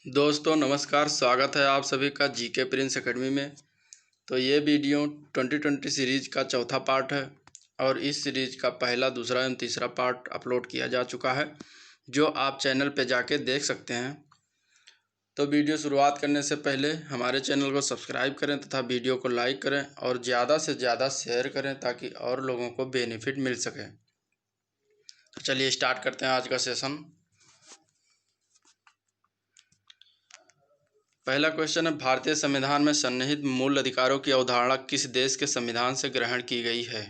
दोस्तों नमस्कार, स्वागत है आप सभी का जीके प्रिंस एकेडमी में। तो ये वीडियो 2020 सीरीज का चौथा पार्ट है और इस सीरीज का पहला, दूसरा एवं तीसरा पार्ट अपलोड किया जा चुका है, जो आप चैनल पे जाके देख सकते हैं। तो वीडियो शुरुआत करने से पहले हमारे चैनल को सब्सक्राइब करें तथा वीडियो को लाइक करें और ज़्यादा से ज़्यादा शेयर करें ताकि और लोगों को बेनिफिट मिल सके। तो चलिए स्टार्ट करते हैं आज का सेशन। पहला क्वेश्चन है, भारतीय संविधान में सन्निहित मूल अधिकारों की अवधारणा किस देश के संविधान से ग्रहण की गई है?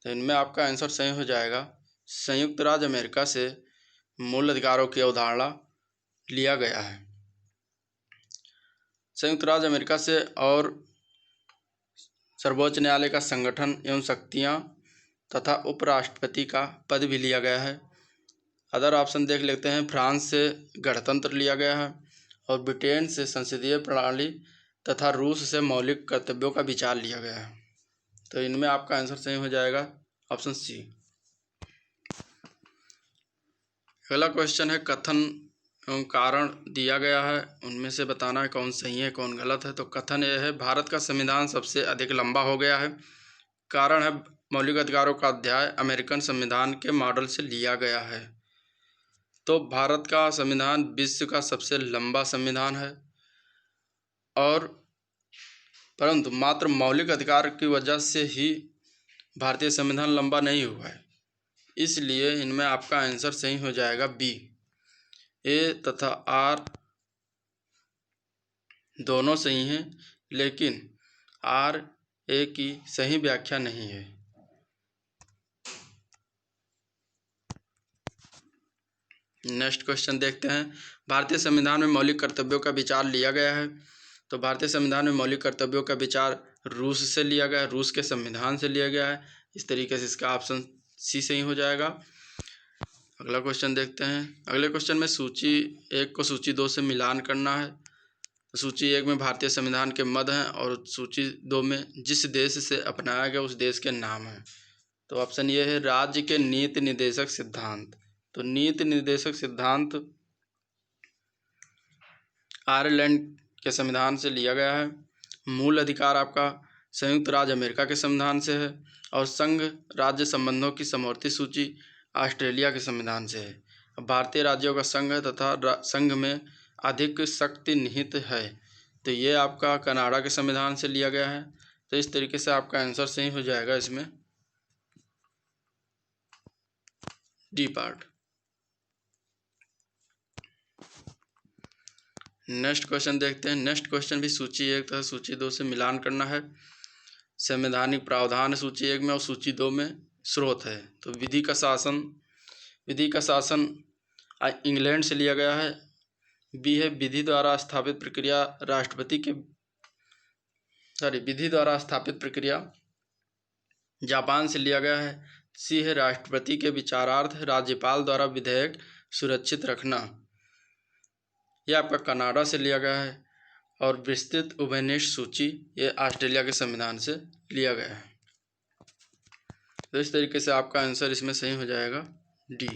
तो इनमें आपका आंसर सही हो जाएगा, संयुक्त राज्य अमेरिका से मूल अधिकारों की अवधारणा लिया गया है। संयुक्त राज्य अमेरिका से और सर्वोच्च न्यायालय का संगठन एवं शक्तियाँ तथा उपराष्ट्रपति का पद भी लिया गया है। अदर ऑप्शन देख लेते हैं। फ्रांस से गणतंत्र लिया गया है और ब्रिटेन से संसदीय प्रणाली तथा रूस से मौलिक कर्तव्यों का विचार लिया गया है। तो इनमें आपका आंसर सही हो जाएगा ऑप्शन सी। अगला क्वेश्चन है, कथन एवं कारण दिया गया है, उनमें से बताना है कौन सही है कौन गलत है। तो कथन यह है, भारत का संविधान सबसे अधिक लंबा हो गया है। कारण है, मौलिक अधिकारों का अध्याय अमेरिकन संविधान के मॉडल से लिया गया है। तो भारत का संविधान विश्व का सबसे लंबा संविधान है और परंतु मात्र मौलिक अधिकार की वजह से ही भारतीय संविधान लंबा नहीं हुआ है, इसलिए इनमें आपका आंसर सही हो जाएगा बी। ए तथा आर दोनों सही हैं, लेकिन आर ए की सही व्याख्या नहीं है। नेक्स्ट क्वेश्चन देखते हैं, भारतीय संविधान में मौलिक कर्तव्यों का विचार लिया गया है। तो भारतीय संविधान में मौलिक कर्तव्यों का विचार रूस से लिया गया है, रूस के संविधान से लिया गया है। इस तरीके से इसका ऑप्शन सी सही हो जाएगा। अगला क्वेश्चन देखते हैं। अगले क्वेश्चन में सूची 1 को सूची 2 से मिलान करना है। तो सूची 1 में भारतीय संविधान के मद हैं और सूची 2 में जिस देश से अपनाया गया उस देश के नाम हैं। तो ऑप्शन ये है, राज्य के नीति निर्देशक सिद्धांत। तो नीति निर्देशक सिद्धांत आयरलैंड के संविधान से लिया गया है। मूल अधिकार आपका संयुक्त राज्य अमेरिका के संविधान से है और संघ राज्य संबंधों की समवर्ती सूची ऑस्ट्रेलिया के संविधान से है। भारतीय राज्यों का संघ है तथा संघ में अधिक शक्ति निहित है, तो ये आपका कनाडा के संविधान से लिया गया है। तो इस तरीके से आपका आंसर सही हो जाएगा इसमें डी पार्ट। नेक्स्ट क्वेश्चन देखते हैं। नेक्स्ट क्वेश्चन भी सूची 1 तथा सूची 2 से मिलान करना है। संवैधानिक प्रावधान सूची 1 में और सूची 2 में स्रोत है। तो विधि का शासन इंग्लैंड से लिया गया है। बी है, विधि द्वारा स्थापित प्रक्रिया जापान से लिया गया है। सी है, राष्ट्रपति के विचारार्थ राज्यपाल द्वारा विधेयक सुरक्षित रखना, यह आपका कनाडा से लिया गया है। और विस्तृत उभयनिष्ठ सूची ये ऑस्ट्रेलिया के संविधान से लिया गया है। तो इस तरीके से आपका आंसर इसमें सही हो जाएगा डी।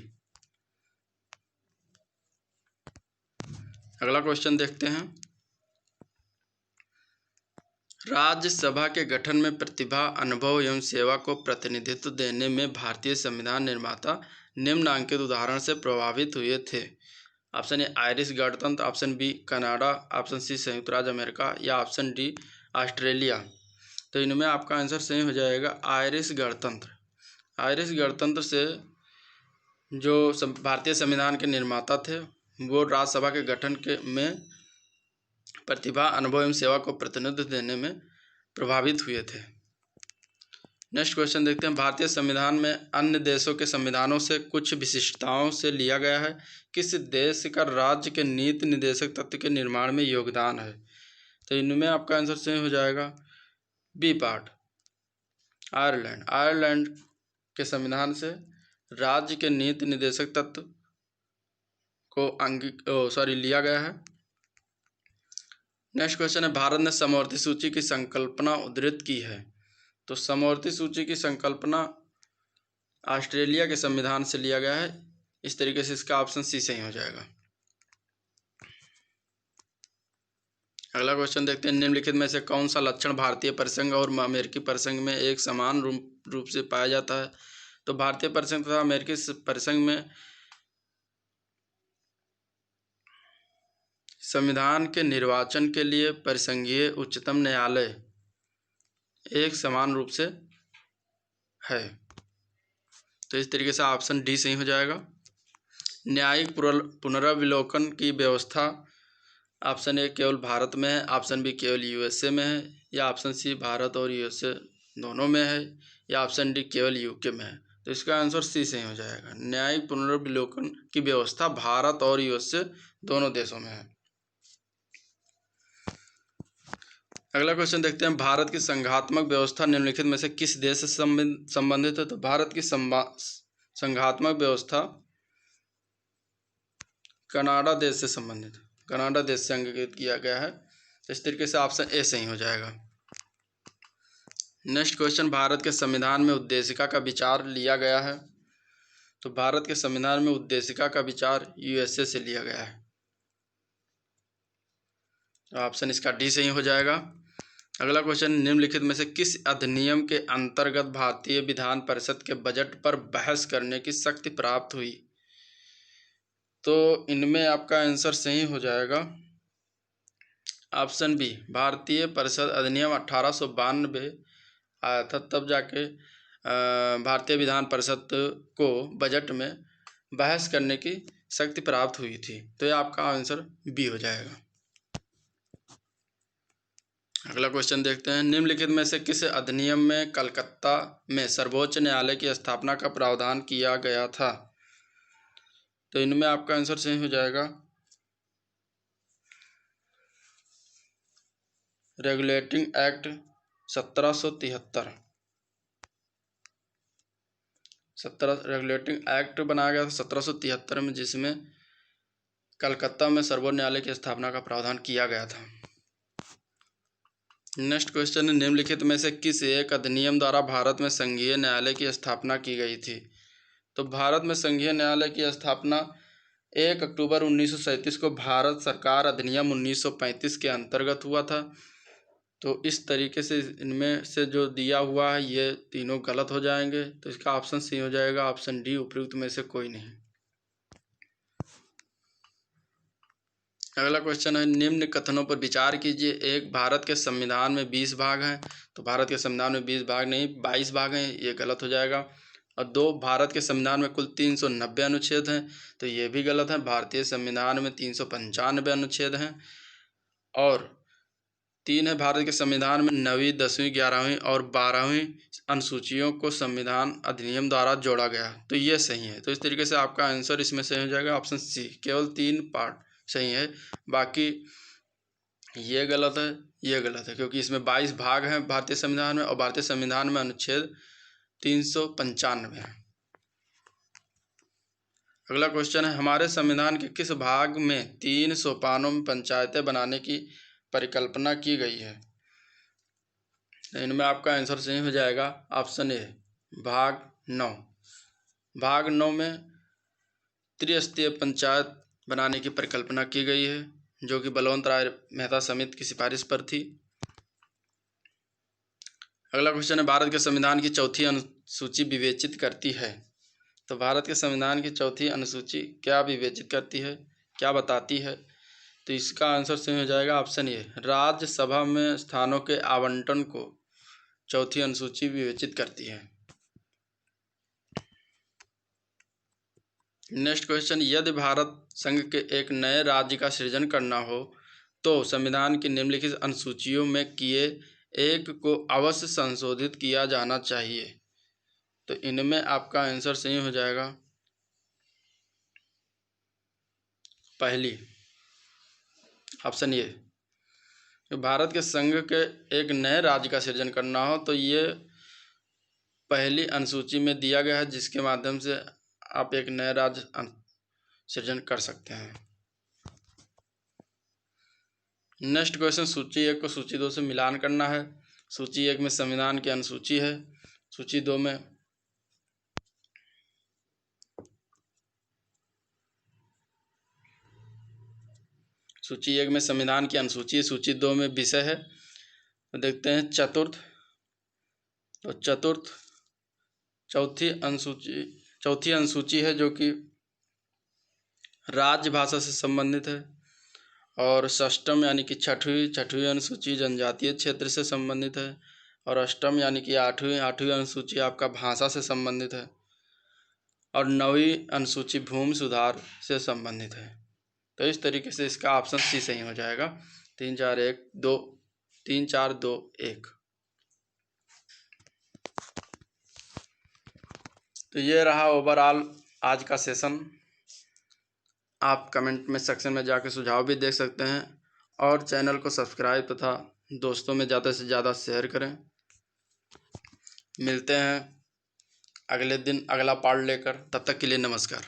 अगला क्वेश्चन देखते हैं। राज्यसभा के गठन में प्रतिभा, अनुभव एवं सेवा को प्रतिनिधित्व देने में भारतीय संविधान निर्माता निम्नांकित उदाहरण से प्रभावित हुए थे। ऑप्शन ए आयरिश गणतंत्र, option B Canada, option C संयुक्त राज्य अमेरिका या ऑप्शन डी ऑस्ट्रेलिया। तो इनमें आपका आंसर सही हो जाएगा आयरिश गणतंत्र। आयरिश गणतंत्र से जो भारतीय संविधान के निर्माता थे वो राज्यसभा के गठन में प्रतिभा, अनुभव एवं सेवा को प्रतिनिधित्व देने में प्रभावित हुए थे। नेक्स्ट क्वेश्चन देखते हैं। भारतीय संविधान में अन्य देशों के संविधानों से कुछ विशिष्टताओं से लिया गया है। किस देश का राज्य के नीति निर्देशक तत्व के निर्माण में योगदान है? तो इनमें आपका आंसर सही हो जाएगा बी पार्ट, आयरलैंड। आयरलैंड के संविधान से राज्य के नीति निर्देशक तत्व को लिया गया है। नेक्स्ट क्वेश्चन है, भारत ने समवर्ती सूची की संकल्पना उद्धृत की है। तो समवर्ती सूची की संकल्पना ऑस्ट्रेलिया के संविधान से लिया गया है। इस तरीके से इसका ऑप्शन सी सही हो जाएगा। अगला क्वेश्चन देखते हैं, निम्नलिखित में से कौन सा लक्षण भारतीय परिसंघ और अमेरिकी परिसंघ में एक समान रूप से पाया जाता है? तो भारतीय परिसंघ तथा अमेरिकी परिसंघ में संविधान के निर्वाचन के लिए परिसंघीय उच्चतम न्यायालय एक समान रूप से है। तो इस तरीके से ऑप्शन डी सही हो जाएगा। न्यायिक पुनरावलोकन की व्यवस्था ऑप्शन ए केवल भारत में है, ऑप्शन बी केवल यूएसए में है, या ऑप्शन सी भारत और यूएसए दोनों में है, या ऑप्शन डी केवल यूके में है। तो इसका आंसर सी सही हो जाएगा। न्यायिक पुनर्विलोकन की व्यवस्था भारत और यूएसए दोनों देशों में है। अगला क्वेश्चन देखते हैं, भारत की संघात्मक व्यवस्था निम्नलिखित में से किस देश से संबंधित है? तो भारत की संघात्मक व्यवस्था कनाडा देश से संबंधित, कनाडा देश से अंगीकृत किया गया है। इस तरीके से ऑप्शन ए सही हो जाएगा। नेक्स्ट क्वेश्चन, भारत के संविधान में उद्देशिका का विचार लिया गया है? तो भारत के संविधान में उद्देशिका का विचार यूएसए से लिया गया है। तो ऑप्शन इसका डी सही हो जाएगा। अगला क्वेश्चन, निम्नलिखित में से किस अधिनियम के अंतर्गत भारतीय विधान परिषद के बजट पर बहस करने की शक्ति प्राप्त हुई? तो इनमें आपका आंसर सही हो जाएगा ऑप्शन बी, भारतीय परिषद अधिनियम 1892 आया था, तब जाके भारतीय विधान परिषद को बजट में बहस करने की शक्ति प्राप्त हुई थी। तो ये आपका आंसर बी हो जाएगा। अगला क्वेश्चन देखते हैं, निम्नलिखित में से किस अधिनियम में कलकत्ता में सर्वोच्च न्यायालय की स्थापना का प्रावधान किया गया था? तो इनमें आपका आंसर सही हो जाएगा रेगुलेटिंग एक्ट 1773। रेगुलेटिंग एक्ट बनाया गया था 1773 में, जिसमें कलकत्ता में सर्वोच्च न्यायालय की स्थापना का प्रावधान किया गया था। नेक्स्ट क्वेश्चन, निम्नलिखित में से किस एक अधिनियम द्वारा भारत में संघीय न्यायालय की स्थापना की गई थी? तो भारत में संघीय न्यायालय की स्थापना 1 अक्टूबर 1937 को भारत सरकार अधिनियम 1935 के अंतर्गत हुआ था। तो इस तरीके से इनमें से जो दिया हुआ है ये तीनों गलत हो जाएंगे। तो इसका ऑप्शन सी हो जाएगा, ऑप्शन डी उपयुक्त में से कोई नहीं। अगला क्वेश्चन है, निम्न कथनों पर विचार कीजिए। एक, भारत के संविधान में 20 भाग हैं। तो भारत के संविधान में 20 भाग नहीं, 22 भाग हैं, ये गलत हो जाएगा। और 2, भारत के संविधान में कुल 390 अनुच्छेद हैं। तो ये भी गलत है, भारतीय संविधान में 395 अनुच्छेद हैं। और 3 है, भारत के संविधान में 9वीं, 10वीं, 11वीं और 12वीं अनुसूचियों को संविधान अधिनियम द्वारा जोड़ा गया। तो ये सही है। तो इस तरीके से आपका आंसर इसमें सही हो जाएगा ऑप्शन सी, केवल 3 पार्ट सही है, बाकी ये गलत है, ये गलत है, क्योंकि इसमें 22 भाग हैं भारतीय संविधान में, और भारतीय संविधान में अनुच्छेद 395 है। अगला क्वेश्चन है, हमारे संविधान के किस भाग में 3 सोपानों में पंचायतें बनाने की परिकल्पना की गई है? इनमें आपका आंसर सही हो जाएगा ऑप्शन ए, भाग 9। भाग 9 में त्रिस्तरीय पंचायत बनाने की परिकल्पना की गई है, जो कि बलवंत राय मेहता समिति की सिफारिश पर थी। अगला क्वेश्चन है, भारत के संविधान की चौथी अनुसूची विवेचित करती है? तो भारत के संविधान की चौथी अनुसूची क्या विवेचित करती है, क्या बताती है? तो इसका आंसर सही हो जाएगा ऑप्शन ए, राज्यसभा में स्थानों के आवंटन को चौथी अनुसूची विवेचित करती है। नेक्स्ट क्वेश्चन, यदि भारत संघ के एक नए राज्य का सृजन करना हो तो संविधान की निम्नलिखित अनुसूचियों में किए एक को अवश्य संशोधित किया जाना चाहिए। तो इनमें आपका आंसर सही हो जाएगा पहली, ऑप्शन ए। भारत के संघ के एक नए राज्य का सृजन करना हो तो ये पहली अनुसूची में दिया गया है, जिसके माध्यम से आप एक नया राज्य सृजन कर सकते हैं। नेक्स्ट क्वेश्चन, सूची 1 को सूची 2 से मिलान करना है। सूची 1 में संविधान की अनुसूची है, सूची 2 में सूची 1 में संविधान की अनुसूची, सूची 2 में विषय है। तो देखते हैं चतुर्थ। तो चौथी अनुसूची है जो कि राज्य भाषा से संबंधित है। और षष्टम यानी कि छठवीं अनुसूची जनजातीय क्षेत्र से संबंधित है। और अष्टम यानी कि आठवीं अनुसूची आपका भाषा से संबंधित है। और 9वीं अनुसूची भूमि सुधार से संबंधित है। तो इस तरीके से इसका ऑप्शन सी सही हो जाएगा। 3 4 1 2 3 4 2 1। तो ये रहा ओवरऑल आज का सेशन। आप कमेंट में सेक्शन में जाकर सुझाव भी देख सकते हैं और चैनल को सब्सक्राइब तथा दोस्तों में ज़्यादा से ज़्यादा शेयर करें। मिलते हैं अगले दिन अगला पार्ट लेकर, तब तक के लिए नमस्कार।